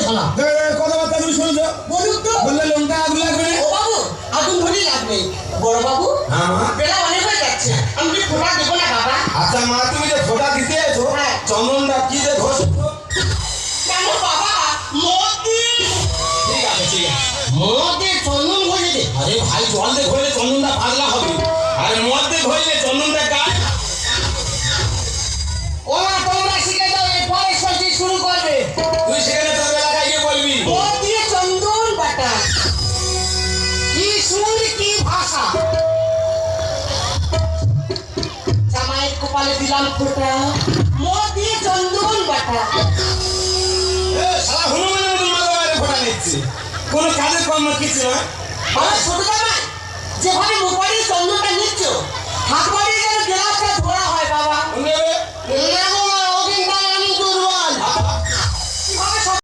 শালা কথাবার্তা তুমি শুনছো? বলুন তো। বললে লঙ্কা আগুন লাগবে না? ও বাবু আগুন ধরেই লাগবে। বড় বাবু হ্যাঁ মা। বেলা অনেক হয়ে যাচ্ছে, আমি কি ফোঁটা দেবো না বাবা? আচ্ছা মা, তুমি যে ফোঁটা দিতে এসো, হ্যাঁ। চন্দনটা কি যে ঘষো? কেন বাবা? মোদি ঠিক আছে ঠিক আছে। মদ দিয়ে চন্দন ঘষে দে। আরে ভাই, জল দিয়ে ঘষলে চন্দনটা পাতলা হবে, আর মদ দিয়ে ঘষলে চন্দনটা গাঢ়। ও তোমরা শিখে যাও, এরপরে সত্যি শুরু করবে। তুই সেখানে তোর এলাকায় গিয়ে বলবি। মদ দিয়ে চন্দন বাটা, কি সুর কি ভাষা। জামাইয়ের কপালে দিলাম ফোঁটা, মদ দিয়ে চন্দন বাটা। শালা হনুমানের মতো মাথা বাইরে ফোঁটা নিচ্ছে, কোনো কাজের কর্ম কিছু নয়। আমার ছোট জামাই যেভাবে মুখ বাড়িয়ে চন্দনটা নিচ্ছ, হাত বাড়িয়ে যেন গ্লাসটা ধরা হয় বাবা। তুমি এবার